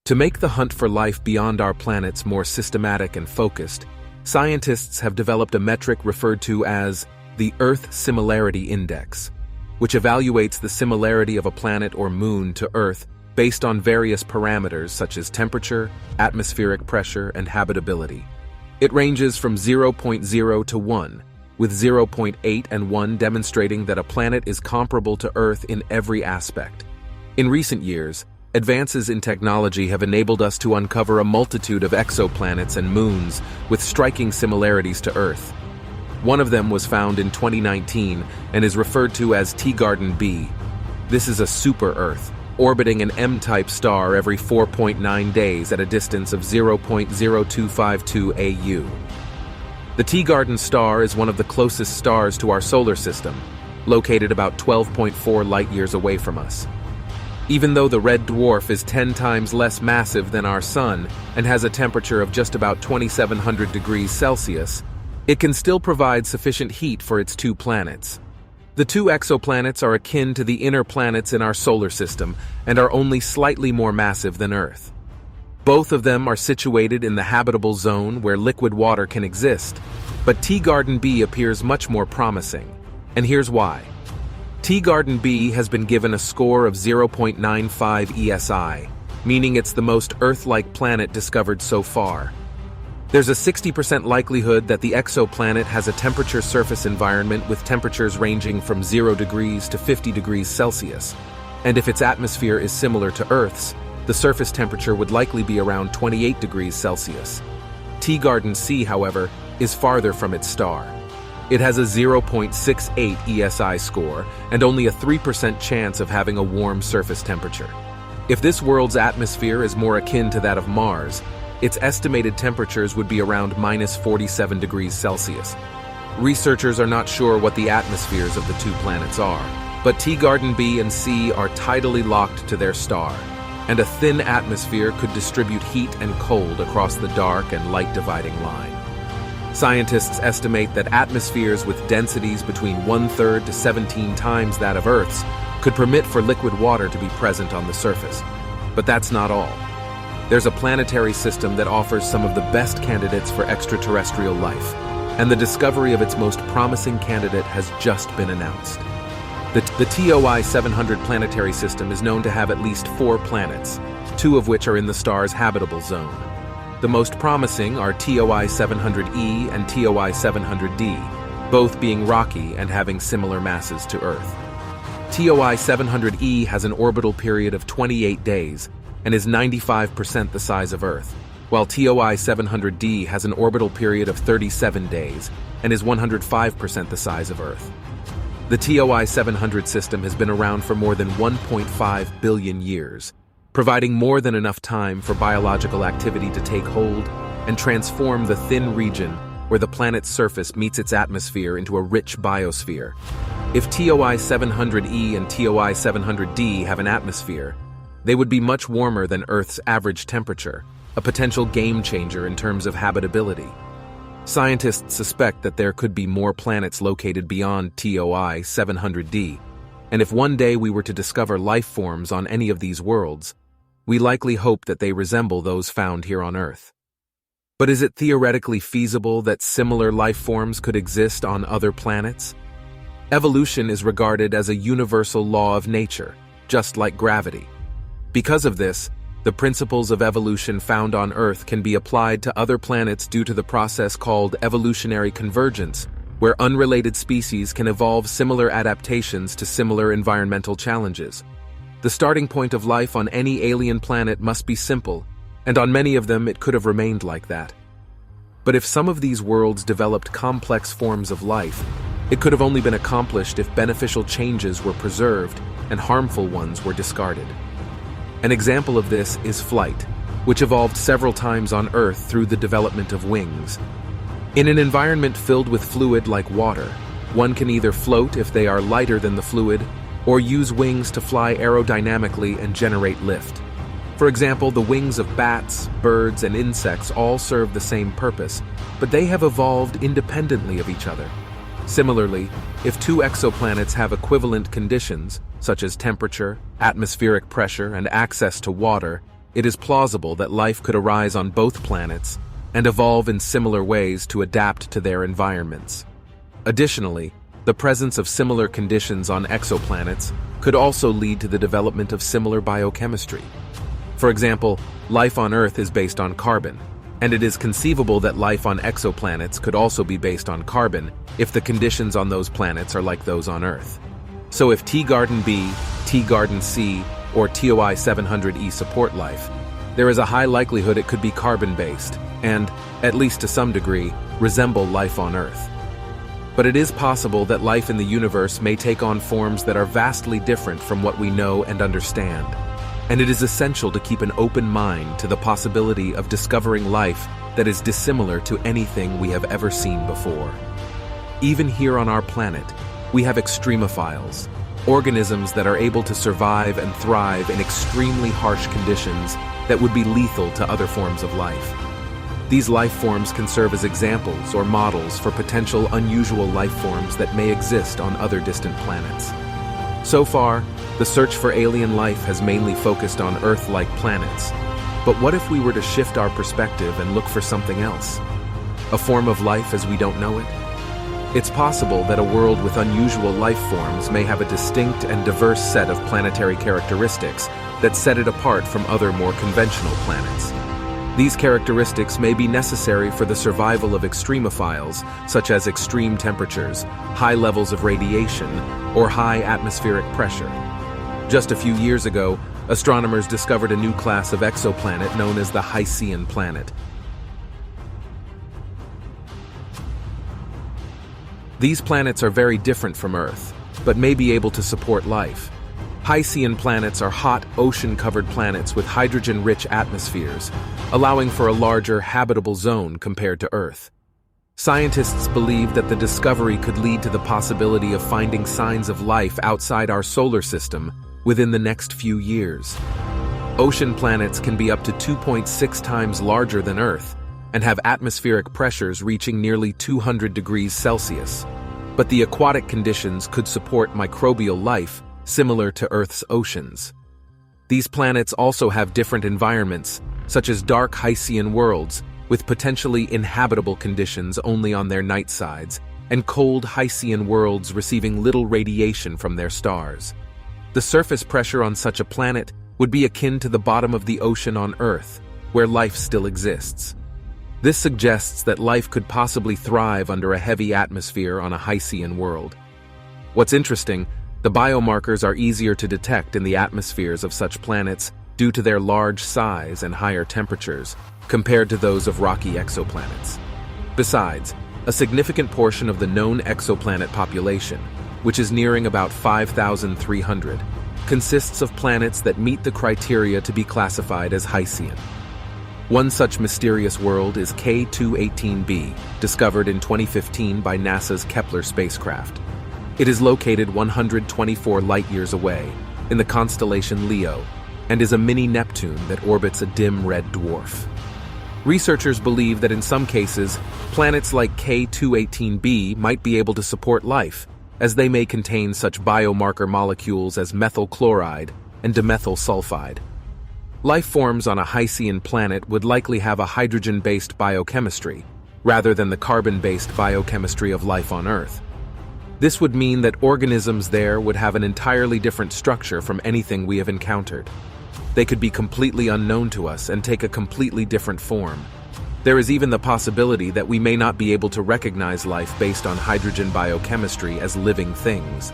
To make the hunt for life beyond our planets more systematic and focused, scientists have developed a metric referred to as the Earth Similarity Index, which evaluates the similarity of a planet or moon to Earth based on various parameters such as temperature, atmospheric pressure, and habitability. It ranges from 0.0 to 1, with 0.8 and 1 demonstrating that a planet is comparable to Earth in every aspect. In recent years, advances in technology have enabled us to uncover a multitude of exoplanets and moons with striking similarities to Earth. One of them was found in 2019 and is referred to as Teegarden b. This is a super-Earth, orbiting an M-type star every 4.9 days at a distance of 0.0252 AU. The Teegarden star is one of the closest stars to our solar system, located about 12.4 light-years away from us. Even though the red dwarf is 10 times less massive than our Sun and has a temperature of just about 2,700 degrees Celsius, it can still provide sufficient heat for its two planets. The two exoplanets are akin to the inner planets in our solar system and are only slightly more massive than Earth. Both of them are situated in the habitable zone where liquid water can exist, but Teegarden b appears much more promising, and here's why. Teegarden b has been given a score of 0.95 ESI, meaning it's the most Earth-like planet discovered so far. There's a 60% likelihood that the exoplanet has a temperature surface environment with temperatures ranging from 0 degrees to 50 degrees Celsius, and if its atmosphere is similar to Earth's, the surface temperature would likely be around 28 degrees Celsius. Teegarden c, however, is farther from its star. It has a 0.68 ESI score and only a 3% chance of having a warm surface temperature. If this world's atmosphere is more akin to that of Mars, its estimated temperatures would be around -47 degrees Celsius. Researchers are not sure what the atmospheres of the two planets are, but Teegarden b and c are tidally locked to their star, and a thin atmosphere could distribute heat and cold across the dark and light dividing line. Scientists estimate that atmospheres with densities between 1/3 to 17 times that of Earth's could permit for liquid water to be present on the surface. But that's not all. There's a planetary system that offers some of the best candidates for extraterrestrial life, and the discovery of its most promising candidate has just been announced. The TOI 700 planetary system is known to have at least 4 planets, 2 of which are in the star's habitable zone. The most promising are TOI 700E and TOI 700D, both being rocky and having similar masses to Earth. TOI 700E has an orbital period of 28 days and is 95% the size of Earth, while TOI 700D has an orbital period of 37 days and is 105% the size of Earth. The TOI 700 system has been around for more than 1.5 billion years, providing more than enough time for biological activity to take hold and transform the thin region where the planet's surface meets its atmosphere into a rich biosphere. If TOI 700E and TOI 700D have an atmosphere, they would be much warmer than Earth's average temperature, a potential game-changer in terms of habitability. Scientists suspect that there could be more planets located beyond TOI 700D, and if one day we were to discover life forms on any of these worlds, we likely hope that they resemble those found here on Earth. But is it theoretically feasible that similar life forms could exist on other planets? Evolution is regarded as a universal law of nature, just like gravity. Because of this, the principles of evolution found on Earth can be applied to other planets due to the process called evolutionary convergence, where unrelated species can evolve similar adaptations to similar environmental challenges. The starting point of life on any alien planet must be simple, and on many of them it could have remained like that. But if some of these worlds developed complex forms of life, it could have only been accomplished if beneficial changes were preserved and harmful ones were discarded. An example of this is flight, which evolved several times on Earth through the development of wings. In an environment filled with fluid like water, one can either float if they are lighter than the fluid, or use wings to fly aerodynamically and generate lift. For example, the wings of bats, birds, and insects all serve the same purpose, but they have evolved independently of each other. Similarly, if two exoplanets have equivalent conditions, such as temperature, atmospheric pressure, and access to water, it is plausible that life could arise on both planets and evolve in similar ways to adapt to their environments. Additionally, the presence of similar conditions on exoplanets could also lead to the development of similar biochemistry. For example, life on Earth is based on carbon, and it is conceivable that life on exoplanets could also be based on carbon if the conditions on those planets are like those on Earth. So if Teegarden B, Teegarden C, or TOI 700e support life, there is a high likelihood it could be carbon-based and, at least to some degree, resemble life on Earth. But it is possible that life in the universe may take on forms that are vastly different from what we know and understand, and it is essential to keep an open mind to the possibility of discovering life that is dissimilar to anything we have ever seen before. Even here on our planet, we have extremophiles, organisms that are able to survive and thrive in extremely harsh conditions that would be lethal to other forms of life. These life forms can serve as examples or models for potential unusual life forms that may exist on other distant planets. So far, the search for alien life has mainly focused on Earth-like planets. But what if we were to shift our perspective and look for something else? A form of life as we don't know it? It's possible that a world with unusual life forms may have a distinct and diverse set of planetary characteristics that set it apart from other more conventional planets. These characteristics may be necessary for the survival of extremophiles, such as extreme temperatures, high levels of radiation, or high atmospheric pressure. Just a few years ago, astronomers discovered a new class of exoplanet known as the Hyciean planet. These planets are very different from Earth, but may be able to support life. Hyciean planets are hot, ocean-covered planets with hydrogen-rich atmospheres, allowing for a larger, habitable zone compared to Earth. Scientists believe that the discovery could lead to the possibility of finding signs of life outside our solar system within the next few years. Ocean planets can be up to 2.6 times larger than Earth and have atmospheric pressures reaching nearly 200 degrees Celsius. But the aquatic conditions could support microbial life similar to Earth's oceans. These planets also have different environments, such as dark Hyciean worlds with potentially inhabitable conditions only on their night sides, and cold Hyciean worlds receiving little radiation from their stars. The surface pressure on such a planet would be akin to the bottom of the ocean on Earth, where life still exists. This suggests that life could possibly thrive under a heavy atmosphere on a Hyciean world. What's interesting, the biomarkers are easier to detect in the atmospheres of such planets due to their large size and higher temperatures, compared to those of rocky exoplanets. Besides, a significant portion of the known exoplanet population, which is nearing about 5,300, consists of planets that meet the criteria to be classified as Hyciean. One such mysterious world is K218b, discovered in 2015 by NASA's Kepler spacecraft. It is located 124 light-years away, in the constellation Leo, and is a mini Neptune that orbits a dim red dwarf. Researchers believe that in some cases, planets like K218b might be able to support life, as they may contain such biomarker molecules as methyl chloride and dimethyl sulfide. Life forms on a Hyciean planet would likely have a hydrogen-based biochemistry, rather than the carbon-based biochemistry of life on Earth. This would mean that organisms there would have an entirely different structure from anything we have encountered. They could be completely unknown to us and take a completely different form. There is even the possibility that we may not be able to recognize life based on hydrogen biochemistry as living things.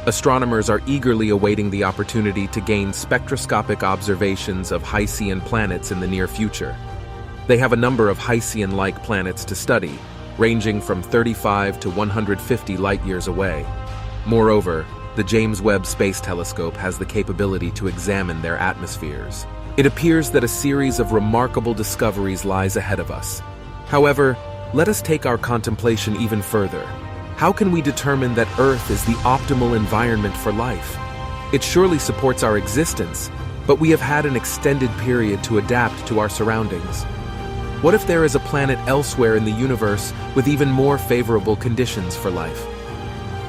Astronomers are eagerly awaiting the opportunity to gain spectroscopic observations of Hyciean planets in the near future. They have a number of Hyciean-like planets to study, ranging from 35 to 150 light-years away. Moreover, the James Webb Space Telescope has the capability to examine their atmospheres. It appears that a series of remarkable discoveries lies ahead of us. However, let us take our contemplation even further. How can we determine that Earth is the optimal environment for life? It surely supports our existence, but we have had an extended period to adapt to our surroundings. What if there is a planet elsewhere in the universe with even more favorable conditions for life?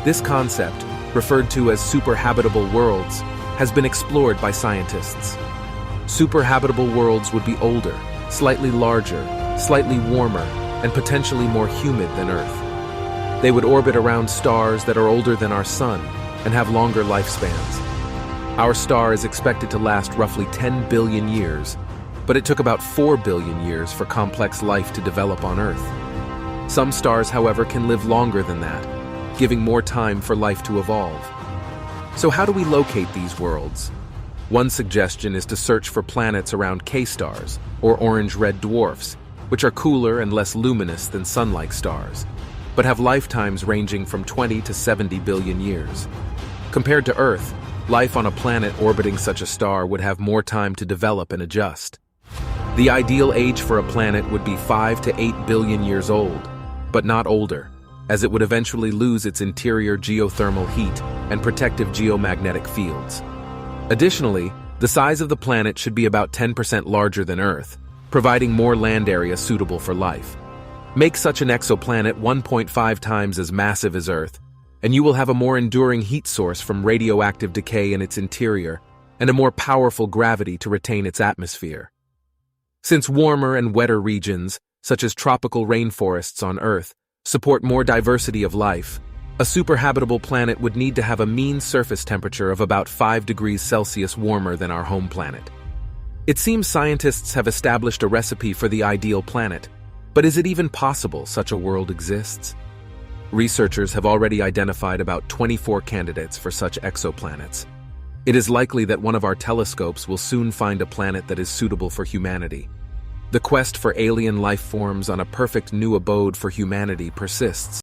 This concept, referred to as superhabitable worlds, has been explored by scientists. Superhabitable worlds would be older, slightly larger, slightly warmer, and potentially more humid than Earth. They would orbit around stars that are older than our Sun and have longer lifespans. Our star is expected to last roughly 10 billion years, but it took about 4 billion years for complex life to develop on Earth. Some stars, however, can live longer than that, giving more time for life to evolve. So how do we locate these worlds? One suggestion is to search for planets around K-stars, or orange-red dwarfs, which are cooler and less luminous than Sun-like stars, but have lifetimes ranging from 20 to 70 billion years. Compared to Earth, life on a planet orbiting such a star would have more time to develop and adjust. The ideal age for a planet would be 5 to 8 billion years old, but not older, as it would eventually lose its interior geothermal heat and protective geomagnetic fields. Additionally, the size of the planet should be about 10% larger than Earth, providing more land area suitable for life. Make such an exoplanet 1.5 times as massive as Earth, and you will have a more enduring heat source from radioactive decay in its interior and a more powerful gravity to retain its atmosphere. Since warmer and wetter regions, such as tropical rainforests on Earth, support more diversity of life, a superhabitable planet would need to have a mean surface temperature of about 5 degrees Celsius warmer than our home planet. It seems scientists have established a recipe for the ideal planet, but is it even possible such a world exists? Researchers have already identified about 24 candidates for such exoplanets. It is likely that one of our telescopes will soon find a planet that is suitable for humanity. The quest for alien life forms on a perfect new abode for humanity persists.